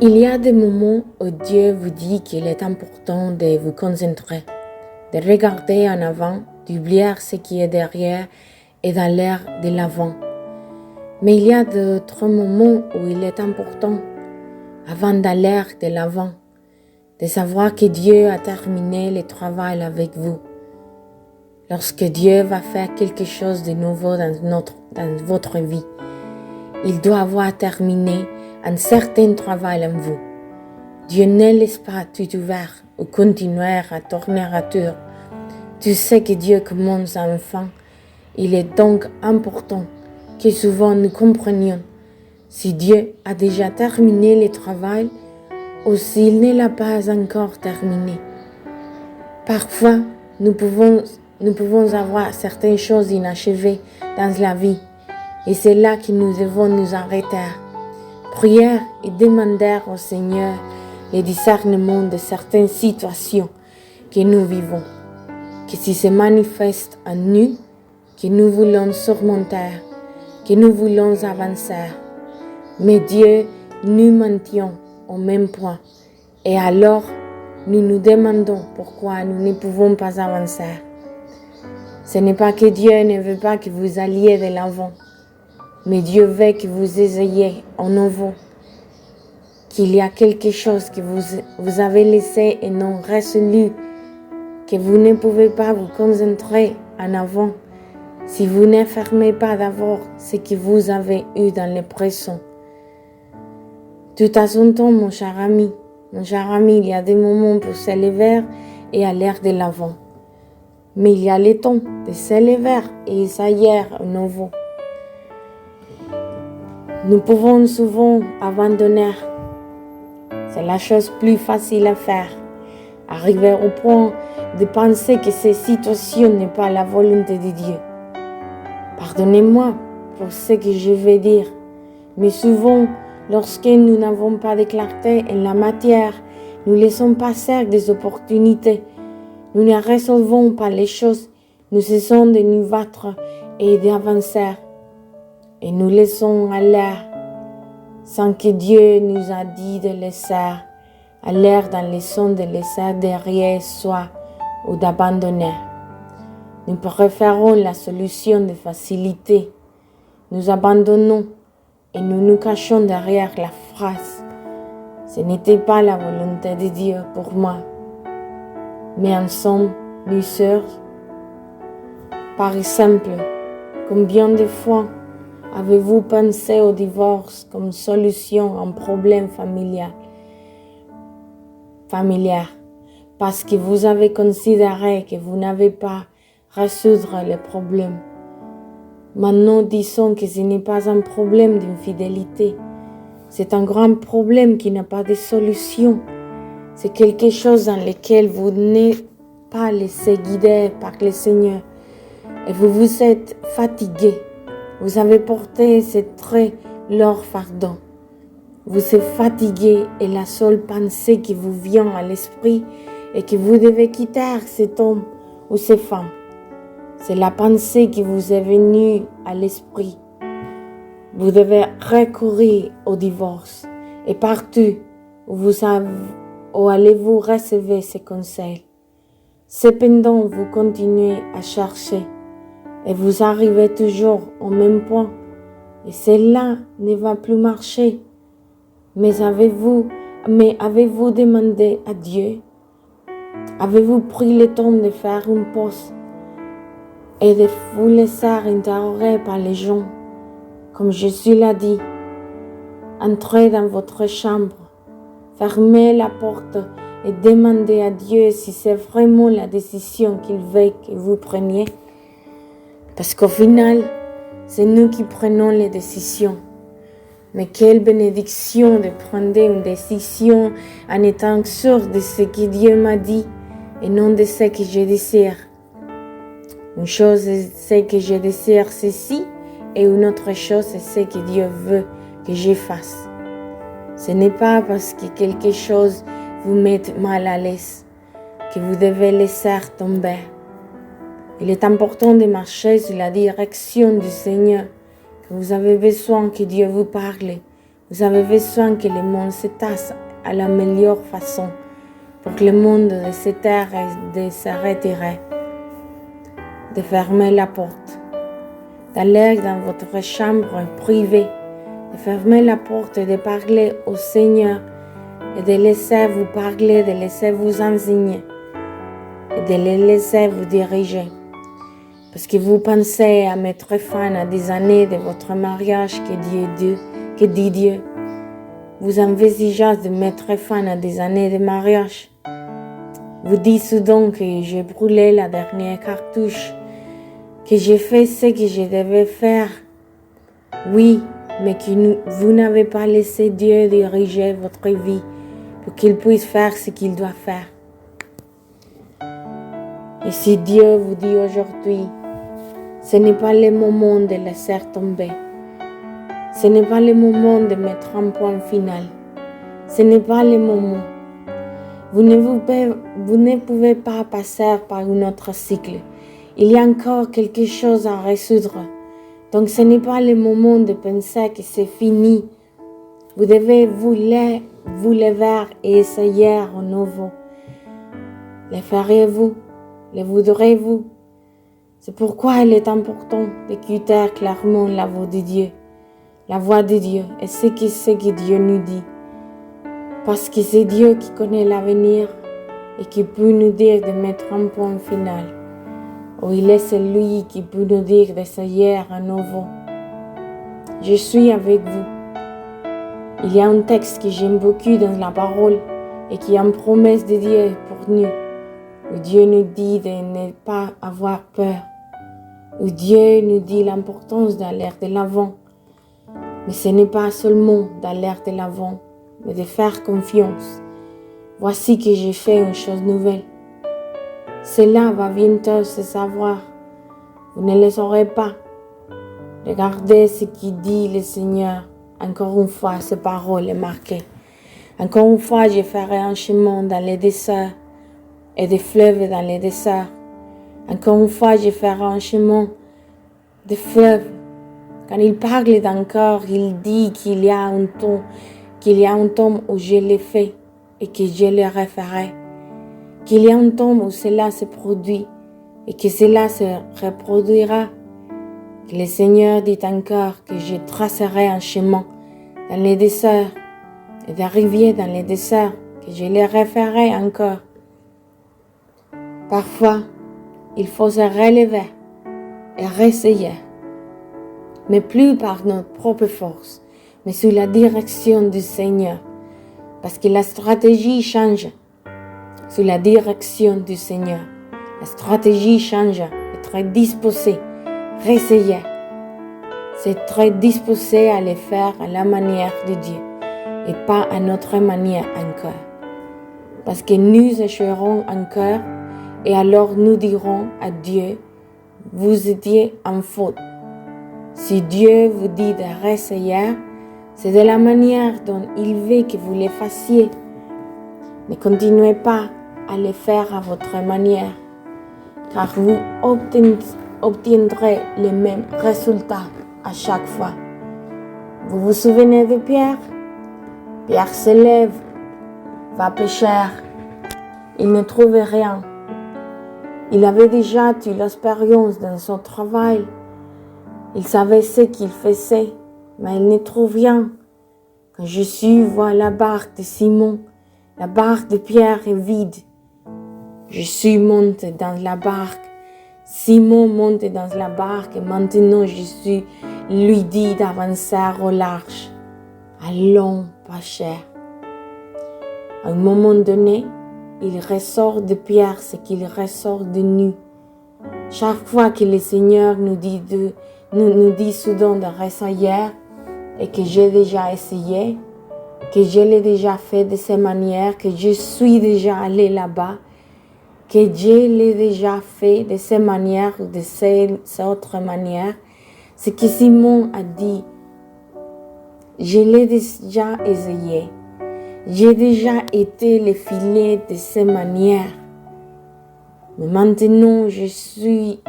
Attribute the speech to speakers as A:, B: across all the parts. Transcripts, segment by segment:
A: Il y a des moments où Dieu vous dit qu'il est important de vous concentrer, de regarder en avant, d'oublier ce qui est derrière et d'aller de l'avant. Mais il y a d'autres moments où il est important, avant d'aller de l'avant, de savoir que Dieu a terminé le travail avec vous. Lorsque Dieu va faire quelque chose de nouveau dans votre vie, il doit avoir terminé un certain travail en vous. Dieu ne laisse pas tout ouvert ou continuer à tourner à tour. Tu sais que Dieu commence à une fin. Il est donc important que souvent nous comprenions si Dieu a déjà terminé le travail ou s'il ne l'a pas encore terminé. Parfois, nous pouvons avoir certaines choses inachevées dans la vie et c'est là que nous devons nous arrêter. Prier et demander au Seigneur le discernement de certaines situations que nous vivons, que si se manifeste en nous, que nous voulons surmonter, que nous voulons avancer. Mais Dieu nous maintient au même point et alors nous nous demandons pourquoi nous ne pouvons pas avancer. Ce n'est pas que Dieu ne veut pas que vous alliez de l'avant, mais Dieu veut que vous ayez en nouveau, qu'il y a quelque chose que vous avez laissé et non résolu, que vous ne pouvez pas vous concentrer en avant si vous ne fermez pas d'abord ce que vous avez eu dans le présent. Tout à son temps, mon cher ami, il y a des moments pour s'élever et aller de l'avant. Mais il y a le temps de s'élever et essayer à nouveau. Nous pouvons souvent abandonner. C'est la chose plus facile à faire. Arriver au point de penser que cette situation n'est pas la volonté de Dieu. Pardonnez-moi pour ce que je vais dire, mais souvent, lorsque nous n'avons pas de clarté en la matière, nous laissons passer des opportunités. Nous ne résolvons pas les choses, nous cessons de nous battre et d'avancer. Et nous laissons aller sans que Dieu nous a dit de laisser aller dans les sons de laisser derrière soi ou d'abandonner. Nous préférons la solution de facilité. Nous abandonnons et nous nous cachons derrière la phrase « Ce n'était pas la volonté de Dieu pour moi ». Mais ensemble, nous sœurs, par exemple, combien de fois avez-vous pensé au divorce comme solution à un problème familial parce que vous avez considéré que vous n'avez pas résoudre le problème. Maintenant, disons que ce n'est pas un problème d'infidélité. C'est un grand problème qui n'a pas de solution. C'est quelque chose dans lequel vous n'êtes pas laissé guider par le Seigneur. Et vous vous êtes fatigué. Vous avez porté ce très lourd fardeau. Vous êtes fatigué et la seule pensée qui vous vient à l'esprit est que vous devez quitter cet homme ou cette femme. C'est la pensée qui vous est venue à l'esprit. Vous devez recourir au divorce et partout où allez-vous recevoir ces conseils. Cependant, vous continuez à chercher et vous arrivez toujours au même point et cela ne va plus marcher. Mais avez-vous demandé à Dieu? Avez-vous pris le temps de faire une pause et de vous laisser interroger par les gens? Comme Jésus l'a dit, entrez dans votre chambre, fermez la porte et demandez à Dieu si c'est vraiment la décision qu'il veut que vous preniez. Parce qu'au final, c'est nous qui prenons les décisions. Mais quelle bénédiction de prendre une décision en étant sûr de ce que Dieu m'a dit et non de ce que je désire. Une chose est ce que je désire ceci et une autre chose est ce que Dieu veut que je fasse. Ce n'est pas parce que quelque chose vous met mal à l'aise que vous devez laisser tomber. Il est important de marcher sur la direction du Seigneur. Vous avez besoin que Dieu vous parle Vous avez besoin que le monde se tasse à la meilleure façon pour que le monde de se taire et de se retirer, de fermer la porte, d'aller dans votre chambre privée, de fermer la porte et de parler au Seigneur et de laisser vous parler, de laisser vous enseigner et de le laisser vous diriger. Parce que vous pensez à mettre fin à des années de votre mariage que dit Dieu. Vous envisagez de mettre fin à des années de mariage. Vous dites donc que j'ai brûlé la dernière cartouche, que j'ai fait ce que je devais faire. Oui, mais que vous n'avez pas laissé Dieu diriger votre vie pour qu'il puisse faire ce qu'il doit faire. Et si Dieu vous dit aujourd'hui, ce n'est pas le moment de laisser tomber. Ce n'est pas le moment de mettre un point final. Ce n'est pas le moment. Vous ne pouvez pas passer par un autre cycle. Il y a encore quelque chose à résoudre. Donc ce n'est pas le moment de penser que c'est fini. Vous devez vous lever et essayer à nouveau. Le feriez-vous? Le voudrez-vous? C'est pourquoi il est important d'écouter clairement la voix de Dieu. La voix de Dieu et ce que Dieu nous dit. Parce que c'est Dieu qui connaît l'avenir et qui peut nous dire de mettre un point final. Ou il est celui qui peut nous dire d'essayer à nouveau. Je suis avec vous. Il y a un texte que j'aime beaucoup dans la parole et qui est une promesse de Dieu pour nous. Où Dieu nous dit de ne pas avoir peur. Où Dieu nous dit l'importance d'aller de l'avant. Mais ce n'est pas seulement d'aller de l'avant, mais de faire confiance. Voici que j'ai fait une chose nouvelle. Cela va bientôt se savoir. Vous ne le saurez pas. Regardez ce qu'il dit le Seigneur. Encore une fois, ces paroles sont marquées. Encore une fois, je ferai un chemin dans les déserts et des fleuves dans les déserts. Encore une fois, je ferai un chemin de fleuves. Quand il parle d'encore, il dit qu'il y a un temps où je l'ai fait et que je le referai. Qu'il y a un temps où cela se produit et que cela se reproduira. Que le Seigneur dit encore que je tracerai un chemin dans les déserts et des rivières dans les déserts, que je les referai encore. Parfois, il faut se relever et réessayer, mais plus par notre propre force, mais sous la direction du Seigneur, parce que la stratégie change sous la direction du Seigneur. La stratégie change, être disposé, réessayer. C'est très disposé à le faire à la manière de Dieu et pas à notre manière encore. Parce que nous échouerons encore et alors nous dirons à Dieu, vous étiez en faute. Si Dieu vous dit de réessayer, c'est de la manière dont il veut que vous le fassiez. Ne continuez pas à le faire à votre manière, car vous obtiendrez les mêmes résultats à chaque fois. Vous vous souvenez de Pierre? Pierre se lève, va pêcher. Il ne trouve rien. Il avait déjà eu l'expérience dans son travail. Il savait ce qu'il faisait, mais il ne trouve rien. Quand Jésus voit la barque de Simon, la barque de Pierre est vide. Jésus monte dans la barque. Simon monte dans la barque et maintenant Jésus lui dit d'avancer au large. Allons pêcher. À un moment donné, il ressort de Pierre ce qu'il ressort de nous. Chaque fois que le Seigneur nous dit soudain de réessayer et que j'ai déjà essayé, que je l'ai déjà fait de cette manière, que je suis déjà allé là-bas, que je l'ai déjà fait de cette manière ou de cette autre manière, ce que Simon a dit, je l'ai déjà essayé. J'ai déjà été le filet de cette manière. Mais maintenant, je lui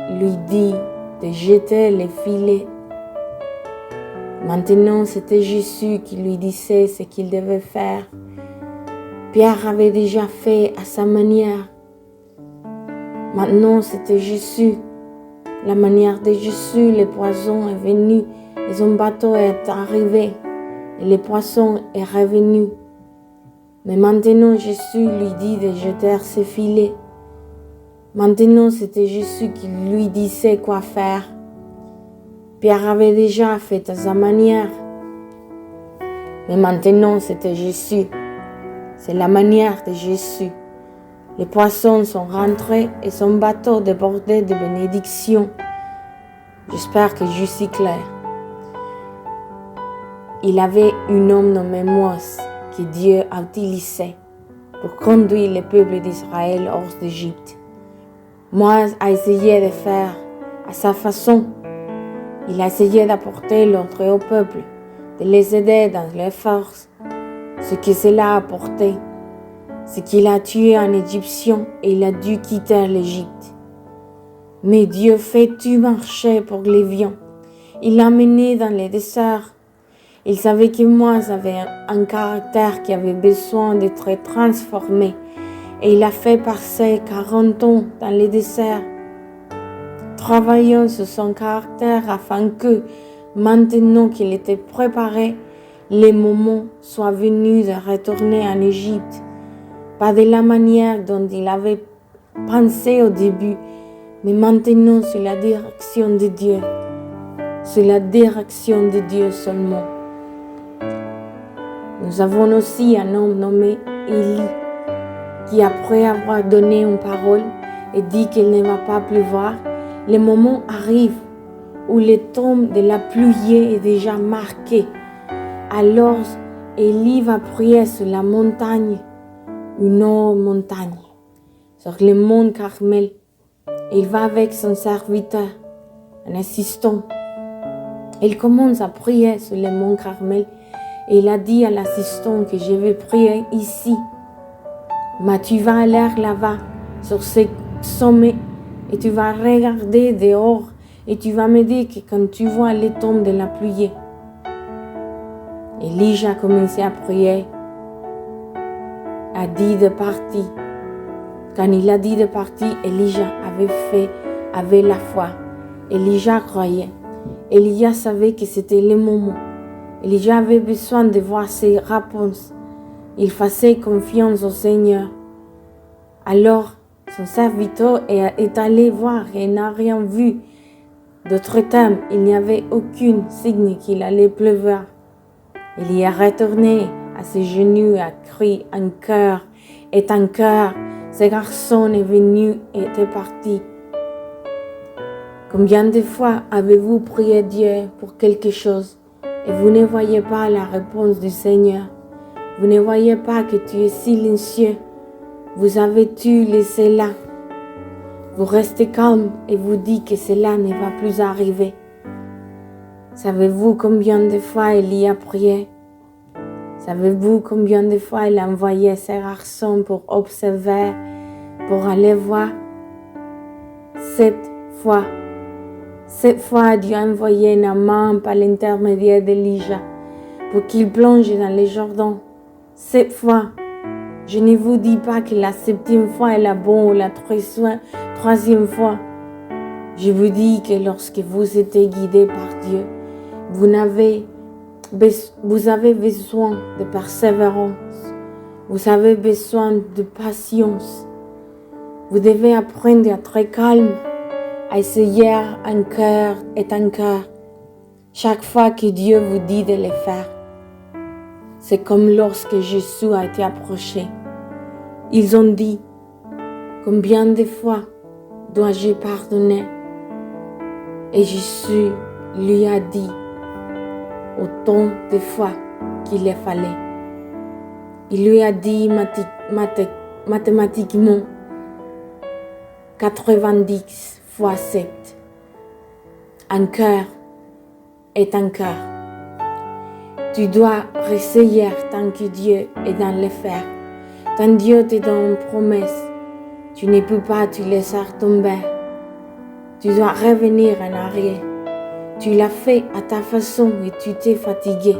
A: dis de jeter le filet. Maintenant, c'était Jésus qui lui disait ce qu'il devait faire. Pierre avait déjà fait à sa manière. Maintenant, c'était Jésus. La manière de Jésus, le poisson est venu et son bateau est arrivé et le poisson est revenu. Mais maintenant, Jésus lui dit de jeter ses filets. Maintenant, c'était Jésus qui lui disait quoi faire. Pierre avait déjà fait à sa manière. Mais maintenant, c'était Jésus. C'est la manière de Jésus. Les poissons sont rentrés et son bateau débordait de bénédictions. J'espère que je suis clair. Il avait un homme nommé Moïse que Dieu a utilisé pour conduire le peuple d'Israël hors d'Égypte. Moïse a essayé de faire à sa façon. Il a essayé d'apporter l'ordre au peuple, de les aider dans leurs forces. Ce que cela a apporté, c'est qu'il a tué un Égyptien et il a dû quitter l'Égypte. Mais Dieu fait tout marcher pour les lions. Il l'a mené dans le désert. Il savait que Moïse avait un caractère qui avait besoin d'être transformé. Et il a fait passer 40 ans dans le désert, travaillant sur son caractère afin que, maintenant qu'il était préparé, le moment soit venu de retourner en Égypte. Pas de la manière dont il avait pensé au début, mais maintenant sur la direction de Dieu. Sur la direction de Dieu seulement. Nous avons aussi un homme nommé Élie, qui après avoir donné une parole et dit qu'il ne va pas pleuvoir, le moment arrive où le temps de la pluie est déjà marqué. Alors Élie va prier sur la montagne, une autre montagne, sur le mont Carmel. Il va avec son serviteur, un assistant. Il commence à prier sur le mont Carmel et il a dit à l'assistant que je vais prier ici. Mais tu vas aller là-bas, sur ce sommet, et tu vas regarder dehors, et tu vas me dire que quand tu vois les tombes de la pluie. Élie a commencé à prier, a dit de partir. Quand il a dit de partir, Élie avait la foi. Élie croyait. Élie savait que c'était le moment. Élie avait besoin de voir ses réponses. Il faisait confiance au Seigneur. Alors, son serviteur est allé voir et n'a rien vu. D'autre temps, il n'y avait aucun signe qu'il allait pleuvoir. Il y est retourné à ses genoux et a crié en cœur. Et en cœur, ce garçon est venu et est parti. Combien de fois avez-vous prié Dieu pour quelque chose et vous ne voyez pas la réponse du Seigneur? Vous ne voyez pas que tu es silencieux. Vous avez tout laissé là. Vous restez calme et vous dites que cela ne va plus arriver. Savez-vous combien de fois Élie a prié? Savez-vous combien de fois il a envoyé ses garçons pour observer, pour aller voir? 7 fois. 7 fois, Dieu a envoyé Naaman par l'intermédiaire d'Elijah pour qu'il plonge dans le Jourdain. 7 fois. Je ne vous dis pas que la 7e fois est la bonne ou la 3e fois. Je vous dis que lorsque vous êtes guidé par Dieu, vous avez besoin de persévérance. Vous avez besoin de patience. Vous devez apprendre à être calme, à essayer un cœur et un cœur chaque fois que Dieu vous dit de le faire. C'est comme lorsque Jésus a été approché. Ils ont dit, combien de fois dois-je pardonner? Et Jésus lui a dit, autant de fois qu'il le fallait. Il lui a dit mathématiquement, 90 fois 7. Un cœur est un cœur. Tu dois réessayer tant que Dieu est dans le faire. Tant Dieu te donne une promesse, tu ne peux pas te laisser tomber. Tu dois revenir en arrière. Tu l'as fait à ta façon et tu t'es fatigué.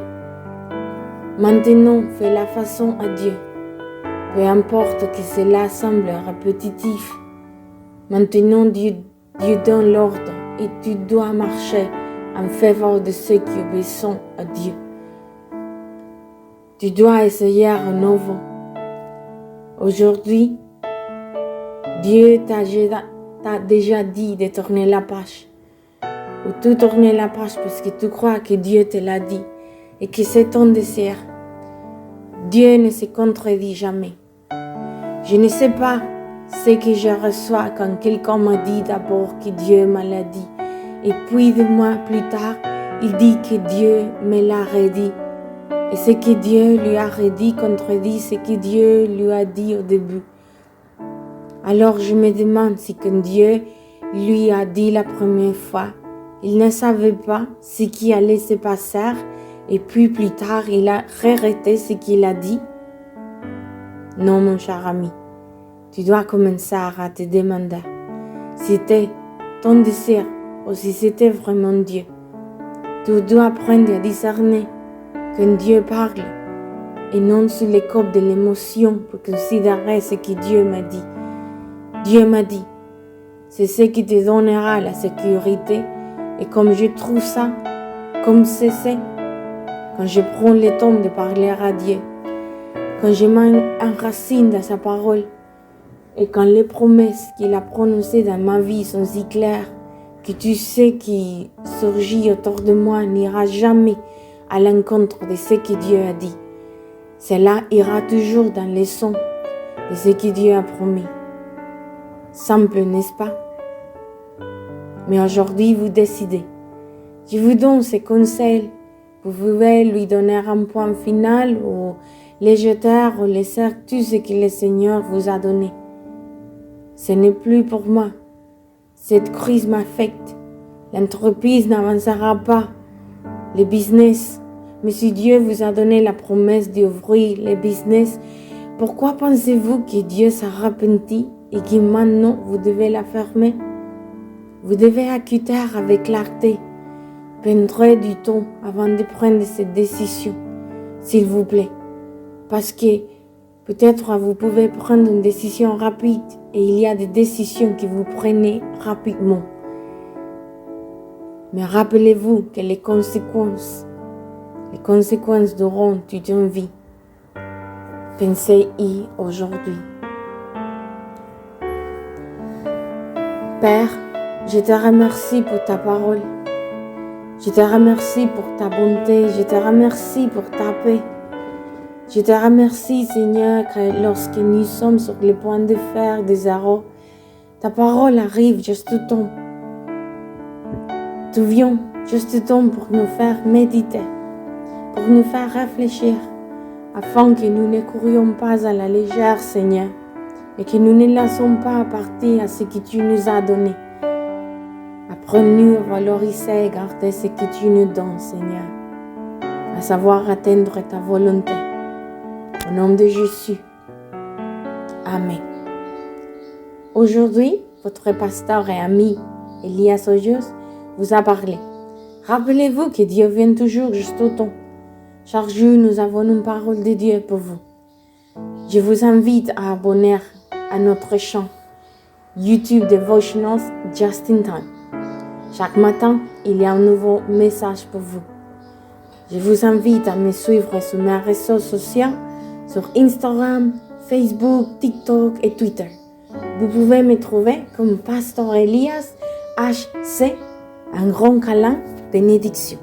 A: Maintenant, fais la façon à Dieu. Peu importe que cela semble répétitif. Maintenant, Dieu donne l'ordre et tu dois marcher en faveur de ceux qui obéissent à Dieu. Tu dois essayer à nouveau. Aujourd'hui, Dieu t'a déjà dit de tourner la page. Ou tu tourner la page parce que tu crois que Dieu te l'a dit et que c'est ton désir. Dieu ne se contredit jamais. Je ne sais pas ce que je reçois quand quelqu'un m'a dit d'abord que Dieu me l'a dit. Et puis 2 mois plus tard, il dit que Dieu me l'a redit. Et ce que Dieu lui a redit contredit ce que Dieu lui a dit au début. Alors je me demande si quand Dieu lui a dit la première fois, il ne savait pas ce qui allait se passer et puis plus tard il a regretté ce qu'il a dit. Non mon cher ami, tu dois commencer à te demander si c'était ton désir ou si c'était vraiment Dieu. Tu dois apprendre à discerner quand Dieu parle et non sous les coups de l'émotion pour considérer ce que Dieu m'a dit. Dieu m'a dit, c'est ce qui te donnera la sécurité et comme je trouve ça, comme c'est, quand je prends le temps de parler à Dieu, quand je m'enracine dans sa parole et quand les promesses qu'il a prononcées dans ma vie sont si claires que tu sais qui surgit autour de moi n'ira jamais à l'encontre de ce que Dieu a dit. Cela ira toujours dans les sons de ce que Dieu a promis. Simple, n'est-ce pas? Mais aujourd'hui, vous décidez. Je vous donne ces conseils. Vous pouvez lui donner un point final ou les jeter ou laisser tout ce que le Seigneur vous a donné. Ce n'est plus pour moi. Cette crise m'affecte. L'entreprise n'avancera pas. Le business. Mais si Dieu vous a donné la promesse d'ouvrir le business, pourquoi pensez-vous que Dieu s'est repenti et que maintenant vous devez la fermer? Vous devez écouter avec clarté. Prendrez du temps avant de prendre cette décision, s'il vous plaît. Parce que peut-être vous pouvez prendre une décision rapide et il y a des décisions que vous prenez rapidement. Mais rappelez-vous que les conséquences durant toute une vie. Pensez-y aujourd'hui. Père, je te remercie pour ta parole. Je te remercie pour ta bonté. Je te remercie pour ta paix. Je te remercie, Seigneur, que lorsque nous sommes sur le point de faire des erreurs, ta parole arrive juste au temps. Tu viens juste au temps pour nous faire méditer, pour nous faire réfléchir, afin que nous ne courions pas à la légère, Seigneur, et que nous ne laissons pas partir à ce que tu nous as donné. Apprends-nous à valoriser et garder ce que tu nous donnes, Seigneur, à savoir atteindre ta volonté. Au nom de Jésus. Amen. Aujourd'hui, votre pasteur et ami Elias Ojos vous a parlé. Rappelez-vous que Dieu vient toujours juste au temps. Chaque jour, nous avons une parole de Dieu pour vous. Je vous invite à abonner à notre chaîne YouTube Devotionals Just in Time. Chaque matin, il y a un nouveau message pour vous. Je vous invite à me suivre sur mes réseaux sociaux, sur Instagram, Facebook, TikTok et Twitter. Vous pouvez me trouver comme Pasteur Elias HC. Un grand câlin, bénédiction.